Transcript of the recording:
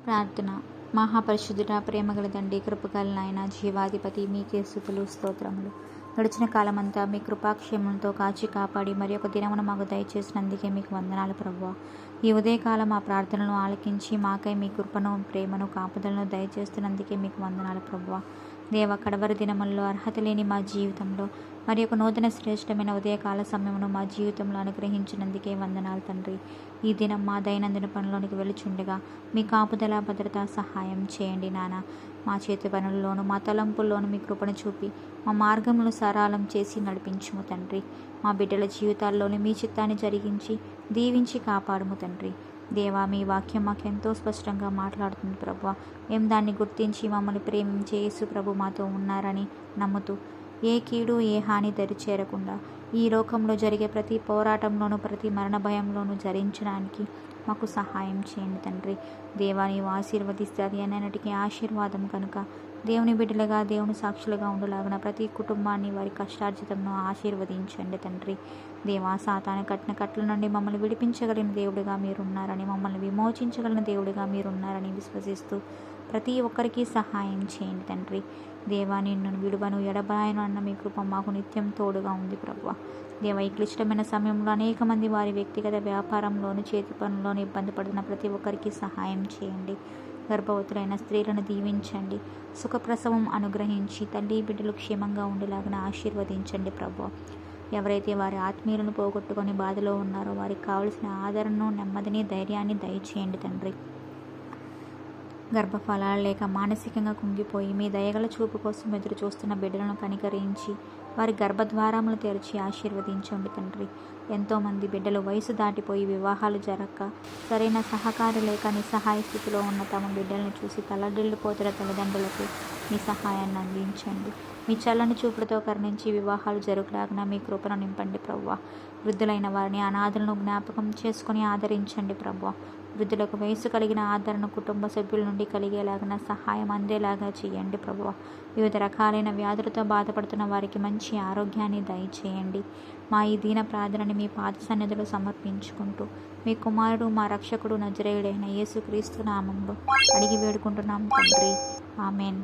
ప్రార్థన. మహాపరిశుద్ధుడా, ప్రేమగల తండ్రి, కృపగల నాయన, జీవాధిపతి, మీకే స్తుతులు స్తోత్రములు. గడిచిన కాలమంతా మీ కృపాక్షేమంతో కాచి కాపాడి మరి ఒక దినమును మాకు దయచేసినందుకే మీకు వందనాలు ప్రభువా. ఈ ఉదయకాలం మా ప్రార్థనలను ఆలకించి మాకై మీ కృపను, ప్రేమను, కాపుదలను దయచేస్తున్నందుకే మీకు వందనాలు ప్రభువా. దేవ, కడవరి దినముల్లో అర్హత లేని మా జీవితంలో మరి ఒక నూతన శ్రేష్టమైన ఉదయకాల సమయమును మా జీవితంలో అనుగ్రహించినందుకే వందనాలు తండ్రి. ఈ దినం మా దైనందిన పనుల్లోనికి వెలుచుండగా మీ కాపుదల, భద్రత, సహాయం చేయండి నాన్న. మా చేతి పనుల్లోనూ మా తలంపుల్లోనూ మీ కృపను చూపి మా మార్గములను సరళం చేసి నడిపించుము తండ్రి. మా బిడ్డల జీవితాల్లోని మీ చిత్తాన్ని జరిగించి దీవించి కాపాడుము తండ్రి. దేవా, మీ వాక్యం మాకెంతో స్పష్టంగా మాట్లాడుతుంది ప్రభువా. మేము దాన్ని గుర్తించి మమ్మల్ని ప్రేమించే యేసు ప్రభు మాతో ఉన్నారని నమ్ముతూ ఏ కీడు, ఏ హాని దరి చేరకుండా ఈ లోకంలో జరిగే ప్రతి పోరాటంలోనూ, ప్రతి మరణ భయంలోనూ జరించడానికి మాకు సహాయం చేయండి తండ్రి. దేవా, నీవు ఆశీర్వదిస్తే అది అన్నిటికీ ఆశీర్వాదం కనుక దేవుని బిడ్డలుగా, దేవుని సాక్షులుగా ఉండలాగిన ప్రతి కుటుంబాన్ని, వారి కష్టార్జితంను ఆశీర్వదించండి తండ్రి. దేవా, సాతాను కట్టిన కట్ల నుండి మమ్మల్ని విడిపించగలిగిన దేవుడిగా మీరున్నారని, మమ్మల్ని విమోచించగలిగిన దేవుడిగా మీరున్నారని విశ్వసిస్తూ ప్రతి ఒక్కరికి సహాయం చేయండి తండ్రి. దేవా, నిన్ను విడువను, ఎడబాయను అన్న మీ కృప మాకు నిత్యం తోడుగా ఉంది ప్రభువా. దేవ, ఈ క్లిష్టమైన సమయంలో అనేక మంది వారి వ్యక్తిగత వ్యాపారంలోను, చేతి పనుల్లోనూ ఇబ్బంది పడుతున్న ప్రతి ఒక్కరికి సహాయం చేయండి. గర్భవతులైన స్త్రీలను దీవించండి, సుఖప్రసవం అనుగ్రహించి తల్లి బిడ్డలు క్షేమంగా ఉండేలాగా ఆశీర్వదించండి ప్రభువా. ఎవరైతే వారి ఆత్మీయులను పోగొట్టుకొని బాధలో ఉన్నారో వారికి కావలసిన ఆదరణను, నెమ్మదిని, ధైర్యాన్ని దయచేయండి తండ్రి. గర్భఫలాలు లేక మానసికంగా కుంగిపోయి మీ దయగల చూపు కోసం ఎదురు చూస్తున్న బిడ్డలను కనికరించి వారి గర్భద్వారములు తెరిచి ఆశీర్వదించండి తండ్రి. ఎంతోమంది బిడ్డలు వయసు దాటిపోయి వివాహాలు జరగక, సరైన సహకారం లేక నిస్సహాయ స్థితిలో ఉన్న తమ బిడ్డలను చూసి తల్లడిల్లిపోతున్న తల్లిదండ్రులకు మీ సహాయాన్ని అందించండి. మీ చల్లని చూపులతో కరుణించి వివాహాలు జరుగులాగిన మీ కృపను నింపండి ప్రభువా. వృద్ధులైన వారిని, అనాథలను జ్ఞాపకం చేసుకుని ఆదరించండి ప్రభువా. వృద్ధులకు వయసు కలిగిన ఆదరణ కుటుంబ సభ్యుల నుండి కలిగేలాగా సహాయం అందేలాగా చేయండి ప్రభువా. వివిధ రకాలైన వ్యాధులతో బాధపడుతున్న వారికి మంచి ఆరోగ్యాన్ని దయచేయండి. మా ఈ దీన ప్రార్థనని మీ పాద సన్నిధిలో సమర్పించుకుంటూ మీ కుమారుడు, మా రక్షకుడు, నజరేయుడైన యేసుక్రీస్తు నామంలో అడిగి వేడుకుంటున్నాం తండ్రి. ఆమెన్.